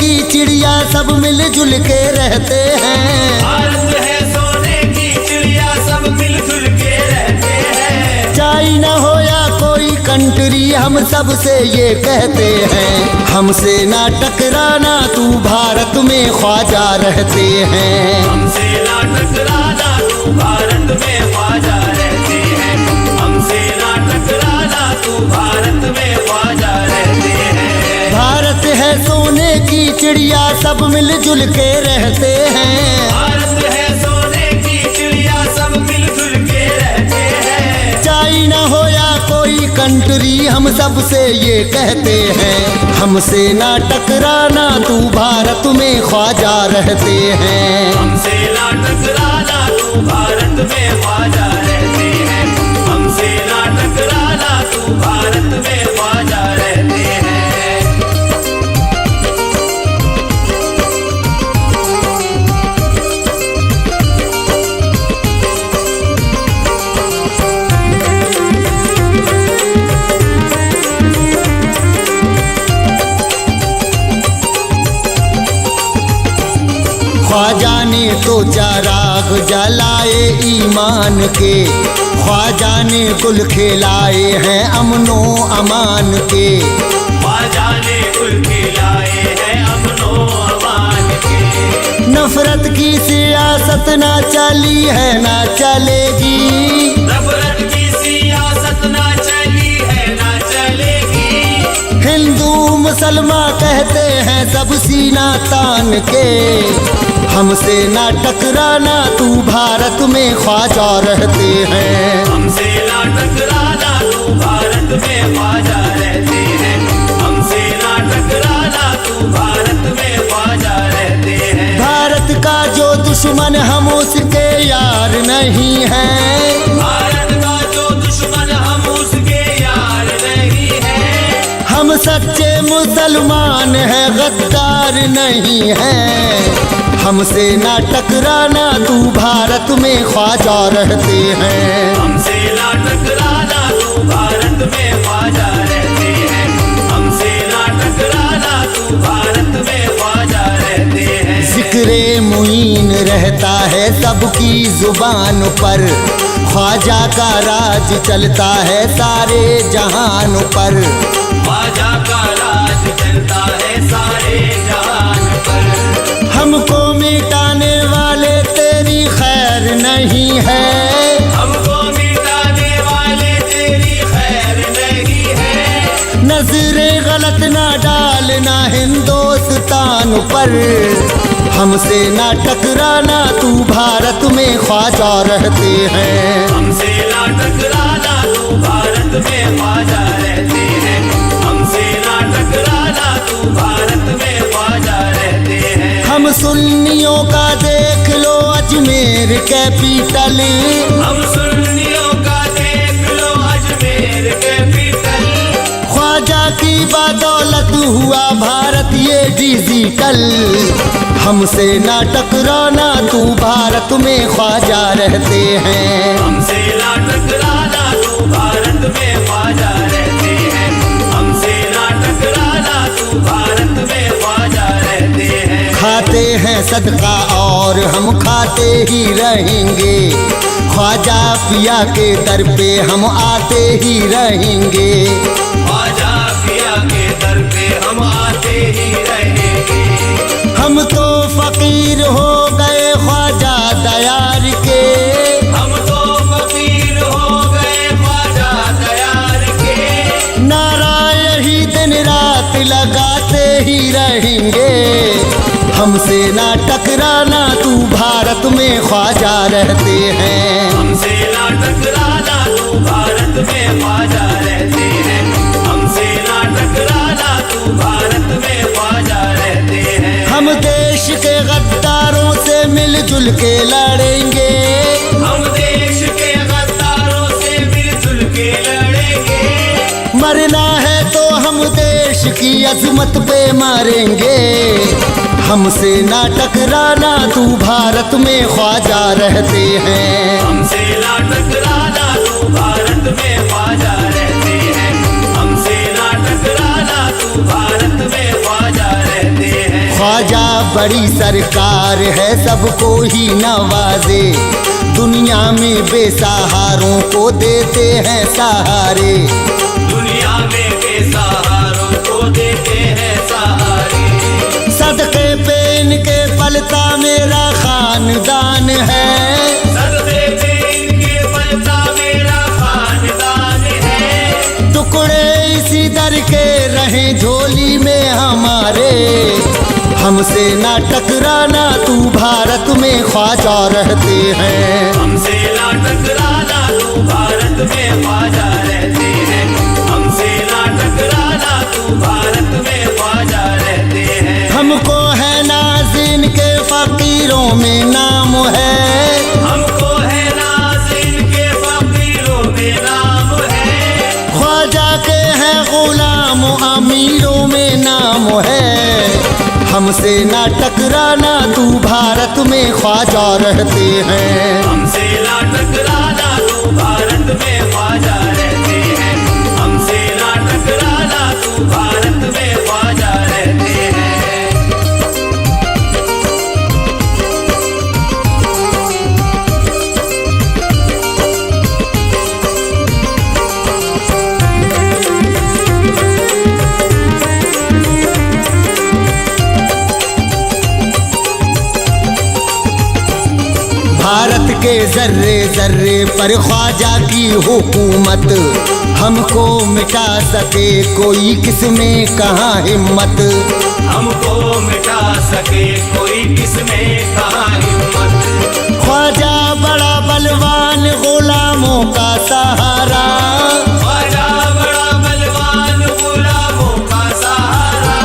की चिड़िया सब मिलजुल के रहते हैं। भारत है सोने की चिड़िया सब मिलजुल के रहते हैं। चाइना हो या कोई कंट्री हम सब से ये कहते हैं, हमसे ना टकराना तू भारत में ख्वाजा रहते हैं। हमसे ना टकराना तू भारत में ख्वाजा रहते हैं। हमसे ना टकराना तू भारत में ख्वाजा रहते हैं। भारत है सोने की चिड़िया सब मिलजुल के रहते हैं। भारत है सोने की चिड़िया सब मिलजुल के रहते हैं। चाइना हो या कोई कंट्री हम सब से ये कहते हैं, हमसे ना टकराना तू भारत में ख्वाजा रहते हैं। हमसे ना टकराना तू भारत में ख्वाजा रहते हैं। हमसे ना टकराना तू भारत में ख्वाजा रहते हैं। ख्वाजा ने तो चराग जलाए ईमान के, ख्वाजा ने गुल खिलाए हैं अमनो अमान के। ख्वाजा ने गुल खिलाए हैं अमनो अमान के। नफरत की सियासत ना चली है ना चलेगी, नफरत की सियासत ना चली है ना चलेगी। हिंदू मुसलमान कहते हैं सब सीना तान के, हमसे ना टकराना तू भारत में ख्वाजा रहते हैं। हमसे ना टकराना तू भारत में ख्वाजा रहते हैं। हमसे ना टकराना तू भारत में ख्वाजा रहते हैं। भारत का जो दुश्मन हम उसके यार नहीं हैं। भारत का जो दुश्मन हम उसके यार नहीं है। हम सच्चे मुसलमान हैं गद्दार नहीं हैं। हमसे ना टकराना तू भारत में ख्वाजा रहते हैं। हमसे ना टकराना तू भारत में ख्वाजा रहते हैं। हमसे ना टकराना तू भारत में ख्वाजा रहते हैं। जिक्रे मुईन रहता है सबकी जुबान पर, ख्वाजा का राज चलता है सारे जहान पर। ख्वाजा का राज चलता है सारे जहान पर। हमको मिटाने वाले तेरी खैर नहीं है, हमको मिटाने वाले तेरी खैर नहीं है। नजरे गलत ना डालना हिंदुस्तान पर, हमसे ना टकराना तू भारत में ख्वाजा रहते हैं। हमसे ना टकराना तू भारत में ख्वाजा रहते हैं। हमसे ना टकराना तू भारत में ख्वाजा रहते हैं। हम सुन्नियों का देख लो अजमेर कैपिटल, हम सुन्नियों का देख लो अजमेर कैपिटल। ख्वाजा की बदौलत हुआ भारत ये डिजिटल, हमसे ना टकराना तू भारत में ख्वाजा रहते हैं। हमसे ना टकराना तू भारत में ख्वाजा रहते हैं। हमसे ना टकराना तू भारत में ख्वाजा रहते हैं। खाते हैं सदका और हम खाते ही रहेंगे, ख्वाजा पिया के दर पे हम आते ही रहेंगे। ख्वाजा पिया के दर पे हम आते ही रहेंगे। हम तो फकीर हो गए ख्वाजा दयार के, हम तो फकीर हो गए ख्वाजा दयार के। नारा यही दिन रात लगाते ही रहेंगे, हमसे ना टकराना तू भारत में ख्वाजा रहते हैं। हमसे ना टकराना तू भारत में ख्वाजा रहते हैं। हमसे ना टकराना तू भारत में ख्वाजा रहते हैं। हम देश के गद्दारों से मिलजुल के लड़ेंगे, हम देश के गद्दारों से मिलजुल के लड़ेंगे। मरना है तो हम देश की अजमत पे मरेंगे, हमसे ना टकराना तू भारत में ख्वाजा रहते हैं। हमसे ना टकराना तू भारत में ख्वाजा रहते हैं। हमसे ना टकराना तू भारत में ख्वाजा रहते हैं। ख्वाजा बड़ी सरकार है, सबको ही नवाजे, दुनिया में बेसहारों को देते हैं सहारे। दुनिया में बेसहारों को देते हैं सहारे। सदके पे इनके पलता मेरा खानदान है, सदके पे इनके पलता मेरा खानदान है। टुकड़े इसी दर के रहे झोली में हमारे, हमसे ना टकराना तू भारत में ख्वाजा रहते हैं। हमसे ना टकराना तू भारत में ख्वाजा रहते हैं। हमसे ना टकराना तू भारत में ख्वाजा रहते हैं। हमको है नाज़ इनके फकीरों में नाम है, हमको है नाज़ इनके फकीरों में नाम है। ख्वाजा के हैं गुलाम अमीरों में नाम है, हमसे ना टकराना तू भारत में ख्वाजा रहते हैं। हमसे ना टकराना तू भारत में ख्वाजा रहते हैं। हमसे ना टकराना तू भारत में ख्वाजा रहते हैं। भारत के जर्रे जर्रे पर ख्वाजा की हुकूमत, हमको मिटा सके कोई किसमें कहाँ हिम्मत। हमको मिटा सके कोई किसमें कहाँ हिम्मत। ख्वाजा बड़ा बलवान गुलामों का सहारा, ख्वाजा बड़ा बलवान गुलामों का सहारा।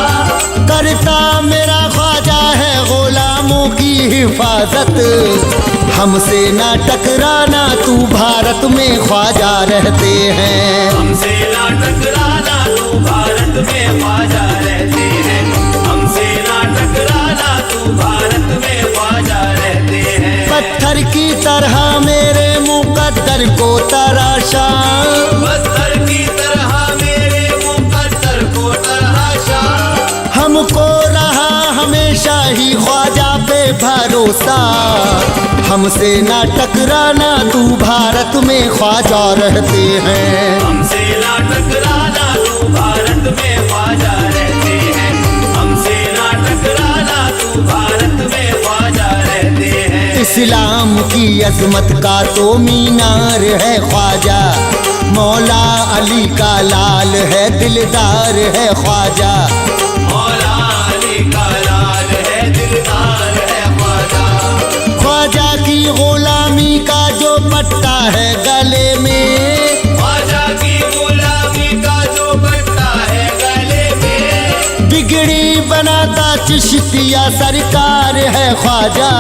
करता मेरा ख्वाजा है गुलामों की हिफाजत, हमसे ना टकराना तू भारत में ख्वाजा रहते हैं। हमसे ना टकराना तू भारत में ख्वाजा रहते हैं। हमसे ना टकराना तू भारत में ख्वाजा रहते हैं। पत्थर की तरह मेरे मुकद्दर को तराशा, पत्थर की तरह मेरे मुकद्दर को तराशा। हमको रहा हमेशा ही ख्वाजा पे भरोसा, हमसे ना टकराना तू भारत में ख्वाजा रहते हैं। हमसे ना टकराना तू भारत में ख्वाजा रहते हैं। हमसे ना टकराना तू भारत में ख्वाजा रहते हैं। इस्लाम की अजमत का तो मीनार है ख्वाजा, मौला अली का लाल है दिलदार है ख्वाजा। मौला अली का लाल है दिलदार है ख्वाजा। ख्वाजा की गुलामी का जो पट्टा है गले में, ख्वाजा की गुलामी का जो पट्टा है गले में। बिगड़ी बनाता चिश्तिया सरकार है ख्वाजा,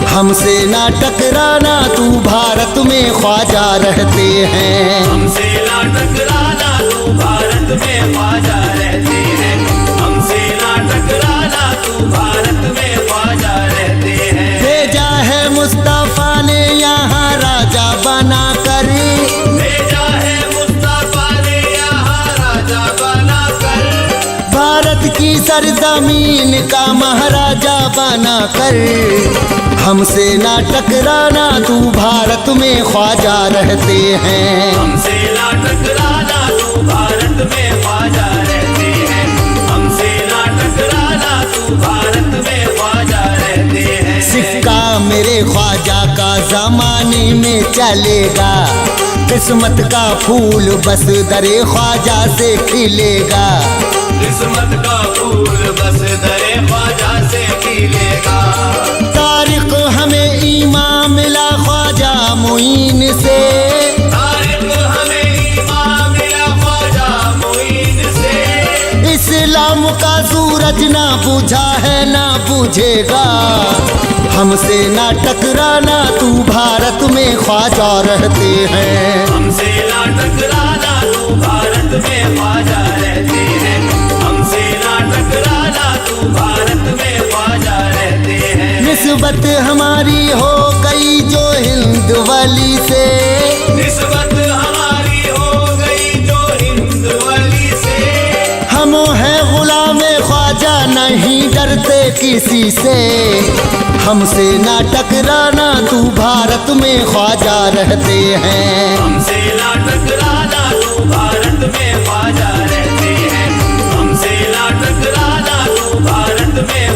हमसे ना टकराना तू भारत में ख्वाजा रहते हैं। हमसे ना टकराना तू भारत में ख्वाजा रहते हैं। हमसे ना टकराना तू भारत में ख्वाजा रहते हैं। भेजा है मुस्तफा ने यहाँ राजा बना कर, भेजा है मुस्तफा ने यहाँ राजा बना कर। भारत की सरजमीन का महाराजा बना कर, हमसे ना टकराना तू भारत में ख्वाजा रहते हैं। हमसे ना टकराना तू भारत में ख्वाजा रहते हैं। हमसे ना टकराना तू भारत में ख्वाजा रहते हैं। सिक्का मेरे ख्वाजा का जमाने में चलेगा, किस्मत का फूल बस दरे ख्वाजा से खिलेगा। किस्मत का फूल बस दरे ख्वाजा से खिलेगा। तारिक हमें ईमान मिला ख्वाजा मुईन से, तारिक हमें ईमान मिला ख्वाजा मुईन से। इस्लाम का सूरज ना बुझा है ना बुझेगा, हमसे ना टकराना तू भारत में ख्वाजा रहते हैं। हमसे ना टकराना तू भारत में ख्वाजा रहते हैं। हमसे ना टकराना तू भारत में ख्वाजा रहते हैं। निस्बत हमारी हो गई जो हिंद वाली से, निस्बत हमारी हो गई जो हिंद वाली से। हम हैं गुलाम ख्वाजा नहीं डर डरते किसी से, हमसे ना टकराना तू भारत में ख्वाजा रहते हैं। हमसे ना टकराना तू भारत में ख्वाजा रहते हैं। हमसे ना टकराना तू भारत में